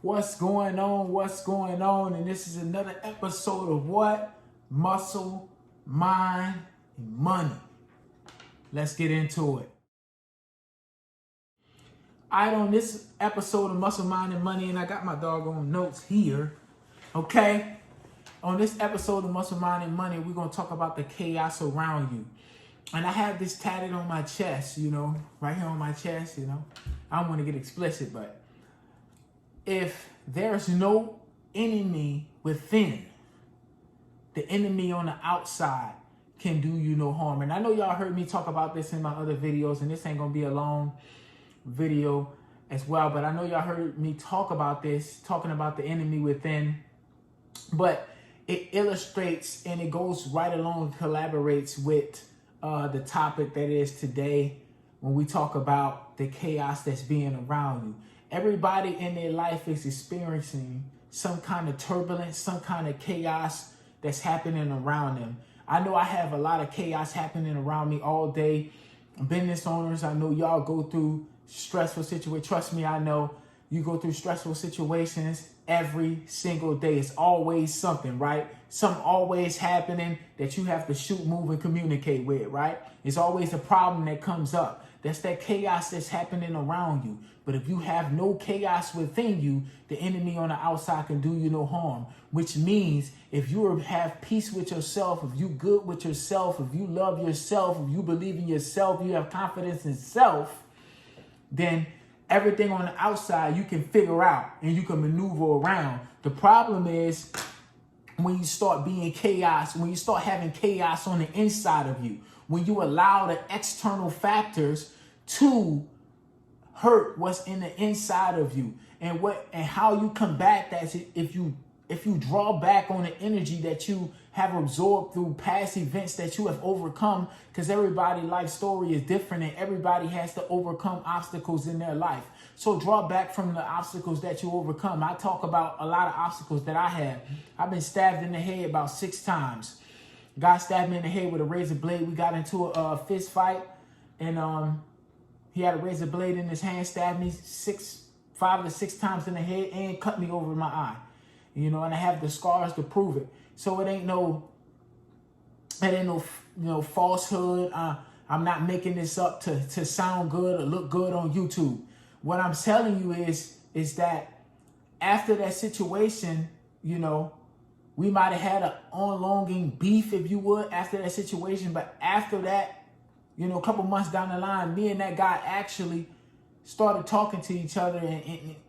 What's going on? What's going on? And this is another episode of what? Muscle, mind, and money. Let's get into it. All right, on this episode of Muscle, Mind, and Money, and I got my doggone notes here, okay? On this episode of Muscle, Mind, and Money, we're going to talk about the chaos around you. And I have this tatted on my chest, right here on my chest, I don't want to get explicit, but if there's no enemy within, the enemy on the outside can do you no harm. And I know y'all heard me talk about this in my other videos, and this ain't going to be a long video as well, but I know y'all heard me talk about this, talking about the enemy within, but it illustrates and it goes right along and collaborates with the topic that is today when we talk about the chaos that's being around you. Everybody in their life is experiencing some kind of turbulence, some kind of chaos that's happening around them. I know I have a lot of chaos happening around me all day. Business owners, I know y'all go through stressful situations. Trust me, I know you go through stressful situations every single day. It's always something, right? Something always happening that you have to shoot, move, and communicate with, right? It's always a problem that comes up. That's that chaos that's happening around you. But if you have no chaos within you, the enemy on the outside can do you no harm. Which means if you have peace with yourself, if you good with yourself, if you love yourself, if you believe in yourself, you have confidence in self, then everything on the outside you can figure out and you can maneuver around. The problem is when you start being chaos, when you start having chaos on the inside of you, when you allow the external factors to hurt what's in the inside of you, and how you combat that if you draw back on the energy that you have absorbed through past events that you have overcome, because everybody's life story is different and everybody has to overcome obstacles in their life. So draw back from the obstacles that you overcome. I talk about a lot of obstacles that I have. I've been stabbed in the head about 6 times. Guy stabbed me in the head with a razor blade. We got into a fist fight, and he had a razor blade in his hand, stabbed me 5 to 6 times in the head, and cut me over my eye. And I have the scars to prove it. So it ain't no falsehood. I'm not making this up to sound good or look good on YouTube. What I'm telling you is that after that situation, we might have had an ongoing beef, if you would, after that situation. But after that, a couple months down the line, me and that guy actually started talking to each other.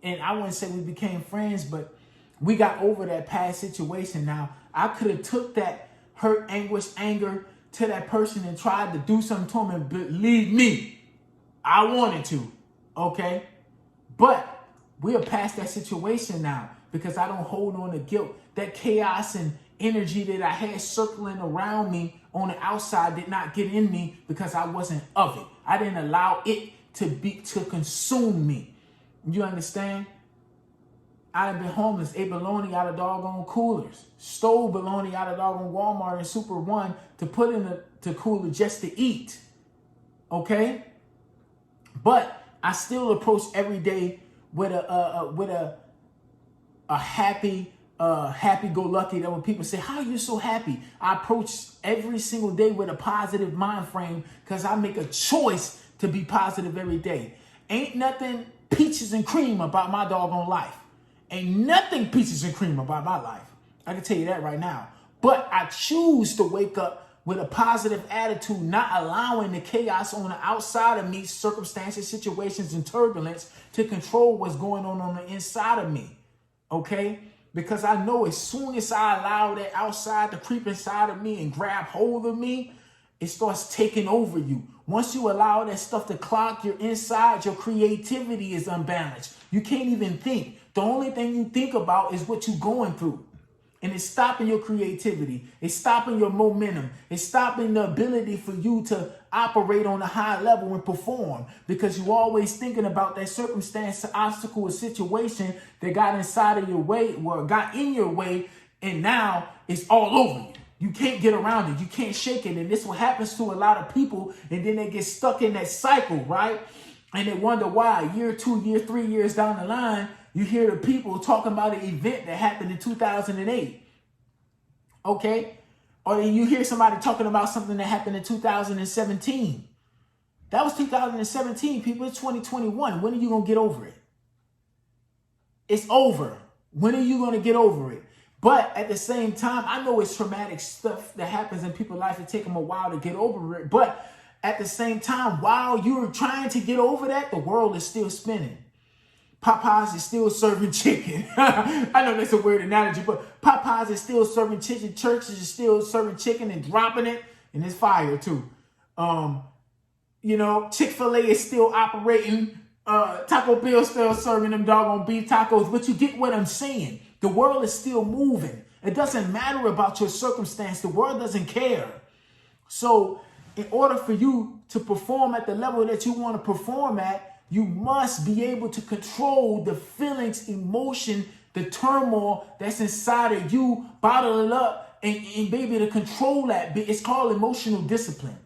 And I wouldn't say we became friends, but we got over that past situation. Now, I could have took that hurt, anguish, anger to that person and tried to do something to him. And believe me, I wanted to, okay? But we are past that situation now because I don't hold on to guilt. That chaos and energy that I had circling around me on the outside did not get in me because I wasn't of it. I didn't allow it to consume me. You understand? I've been homeless, ate bologna out of doggone coolers, stole bologna out of doggone Walmart and Super One to put in the cooler just to eat. Okay? But I still approach every day with a happy-go-lucky. That when people say, "How are you so happy?" I approach every single day with a positive mind frame because I make a choice to be positive every day. Ain't nothing peaches and cream about my doggone life. Ain't nothing peaches and cream about my life. I can tell you that right now. But I choose to wake up with a positive attitude, not allowing the chaos on the outside of me, circumstances, situations, and turbulence to control what's going on the inside of me. Okay? Because I know as soon as I allow that outside to creep inside of me and grab hold of me, it starts taking over you. Once you allow that stuff to clog your inside, your creativity is unbalanced. You can't even think. The only thing you think about is what you're going through. And it's stopping your creativity. It's stopping your momentum. It's stopping the ability for you to operate on a high level and perform. Because you're always thinking about that circumstance, obstacle, or situation that got inside of your way, or got in your way, and now it's all over you. You can't get around it. You can't shake it. And this is what happens to a lot of people. And then they get stuck in that cycle, right? And they wonder why, year, 2 years, 3 years down the line, You hear the people talking about an event that happened in 2008. Okay? Or you hear somebody talking about something that happened in 2017. That was 2017, people. It's 2021. When are you going to get over it? It's over. When are you going to get over it? But at the same time, I know it's traumatic stuff that happens in people's life. It takes them a while to get over it. But at the same time, while you're trying to get over that, the world is still spinning. Popeyes is still serving chicken. I know that's a weird analogy, but Popeyes is still serving chicken. Churches is still serving chicken and dropping it. And it's fire too. Chick-fil-A is still operating. Taco Bell still serving them doggone beef tacos. But you get what I'm saying. The world is still moving. It doesn't matter about your circumstance. The world doesn't care. So in order for you to perform at the level that you want to perform at, you must be able to control the feelings, emotion, the turmoil that's inside of you, bottle it up, and be able to control that. It's called emotional discipline.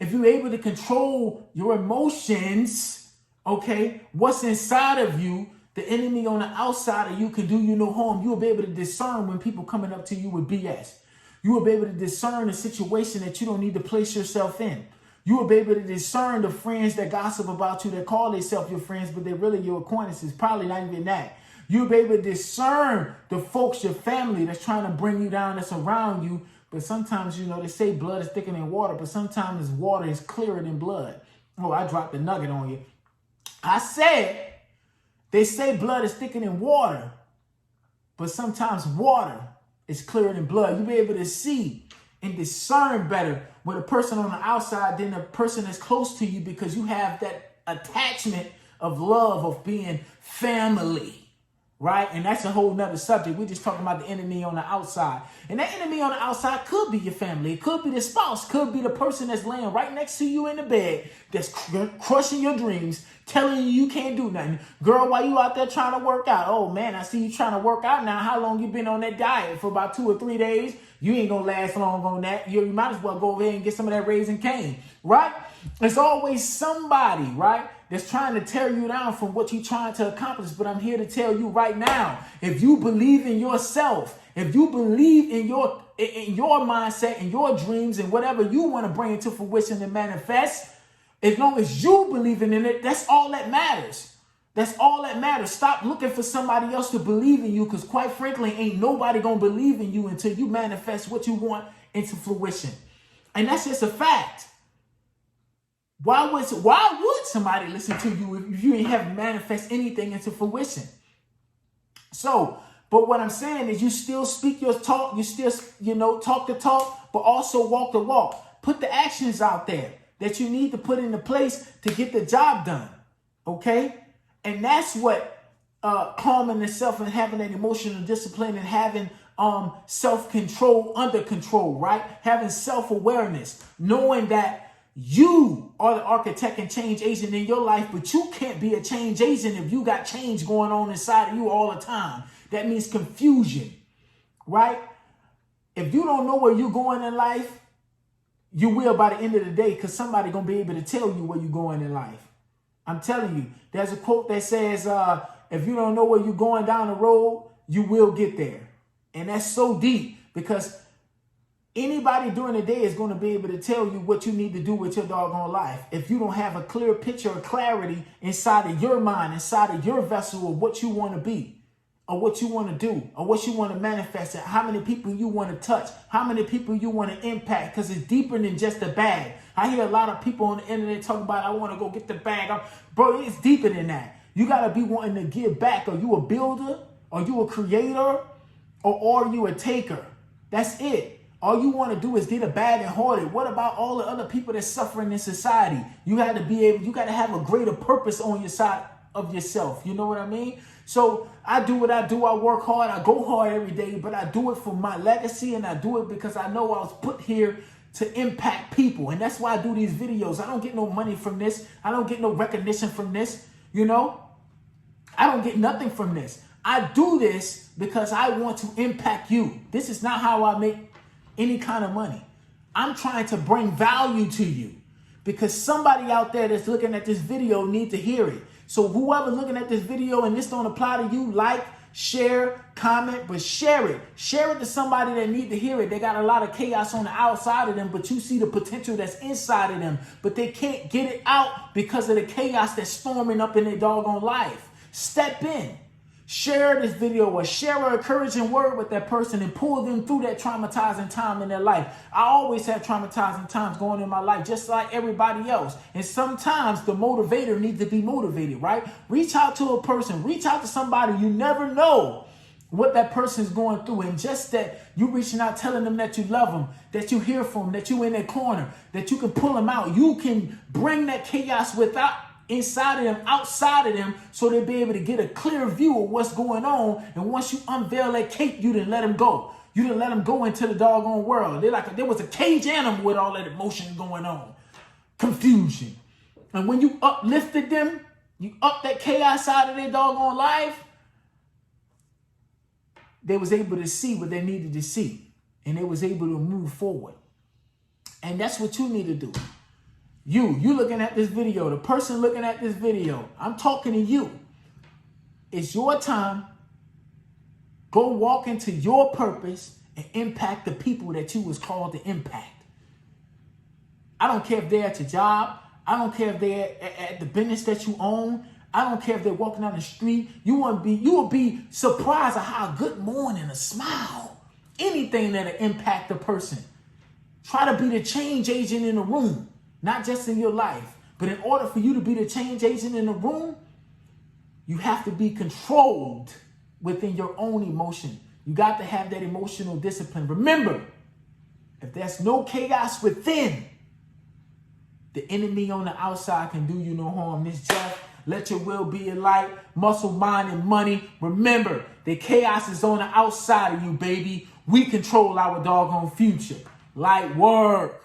If you're able to control your emotions, okay, what's inside of you, the enemy on the outside of you can do you no harm. You will be able to discern when people coming up to you with BS. You will be able to discern a situation that you don't need to place yourself in. You will be able to discern the friends that gossip about you, that call themselves your friends, but they're really your acquaintances. Probably not even that. You'll be able to discern the folks, your family that's trying to bring you down, that's around you. But sometimes, they say blood is thicker than water, but sometimes water is clearer than blood. Oh, I dropped the nugget on you. I said, they say blood is thicker than water, but sometimes water is clearer than blood. You'll be able to see and discern better with a person on the outside than a person that's close to you, because you have that attachment of love, of being family, right? And that's a whole nother subject. We're just talking about the enemy on the outside. And that enemy on the outside could be your family. It could be the spouse, could be the person that's laying right next to you in the bed, that's crushing your dreams, telling you can't do nothing. Girl, why you out there trying to work out? Oh man, I see you trying to work out now. How long you been on that diet? For about 2 or 3 days? You ain't gonna last long on that. You might as well go over here and get some of that Raising Cane, right? It's always somebody, right, that's trying to tear you down from what you're trying to accomplish. But I'm here to tell you right now, if you believe in yourself, if you believe in your mindset and your dreams and whatever you want to bring into fruition and manifest, as long as you believe in it, that's all that matters. That's all that matters. Stop looking for somebody else to believe in you, because quite frankly, ain't nobody going to believe in you until you manifest what you want into fruition. And that's just a fact. Why would somebody listen to you if you ain't have manifest anything into fruition? So, but what I'm saying is, you still speak your talk, you still, talk the talk, but also walk the walk. Put the actions out there that you need to put into place to get the job done. Okay? And that's what calming yourself and having that emotional discipline and having self-control under control, right? Having self-awareness, knowing that you are the architect and change agent in your life, but you can't be a change agent if you got change going on inside of you all the time. That means confusion, right? If you don't know where you're going in life, you will by the end of the day, because somebody going to be able to tell you where you're going in life. I'm telling you, there's a quote that says, if you don't know where you're going down the road, you will get there. And that's so deep, because anybody during the day is going to be able to tell you what you need to do with your doggone life. If you don't have a clear picture of clarity inside of your mind, inside of your vessel of what you want to be, or what you want to do, or what you want to manifest, and how many people you want to touch, how many people you want to impact, because it's deeper than just the bag. I hear a lot of people on the internet talk about, I want to go get the bag. Bro, it's deeper than that. You got to be wanting to give back. Are you a builder? Are you a creator? Or are you a taker? That's it. All you want to do is get a bag and hoard it. What about all the other people that's suffering in society? You got to have a greater purpose on your side of yourself. You know what I mean? So I do what I do. I work hard. I go hard every day, but I do it for my legacy, and I do it because I know I was put here to impact people. And that's why I do these videos. I don't get no money from this. I don't get no recognition from this. I don't get nothing from this. I do this because I want to impact you. This is not how I make any kind of money. I'm trying to bring value to you, because somebody out there that's looking at this video needs to hear it. So whoever looking at this video and this don't apply to you, like, share, comment, but share it. Share it to somebody that need to hear it. They got a lot of chaos on the outside of them, but you see the potential that's inside of them, but they can't get it out because of the chaos that's storming up in their doggone life. Step in. Share this video or share an encouraging word with that person and pull them through that traumatizing time in their life. I always have traumatizing times going in my life, just like everybody else. And sometimes the motivator needs to be motivated, right? Reach out to a person, reach out to somebody. You never know what that person's going through. And just that you reaching out, telling them that you love them, that you hear from them, that you in their corner, that you can pull them out. You can bring that chaos without inside of them, outside of them, so they'll be able to get a clear view of what's going on. And once you unveil that cape, you didn't let them go. You didn't let them go into the doggone world. There was a cage animal with all that emotion going on, confusion. And when you uplifted them, you up that chaos out of their doggone life, they was able to see what they needed to see, and they was able to move forward. And that's what you need to do. You looking at this video, the person looking at this video, I'm talking to you. It's your time. Go walk into your purpose and impact the people that you was called to impact. I don't care if they're at your job. I don't care if they're at the business that you own. I don't care if they're walking down the street. You will be surprised at how a good morning, a smile, anything that'll impact the person. Try to be the change agent in the room. Not just in your life, but in order for you to be the change agent in the room, you have to be controlled within your own emotion. You got to have that emotional discipline. Remember, if there's no chaos within, the enemy on the outside can do you no harm. This Jeff, let your will be a light, muscle, mind, and money. Remember, the chaos is on the outside of you, baby. We control our doggone future. Light work.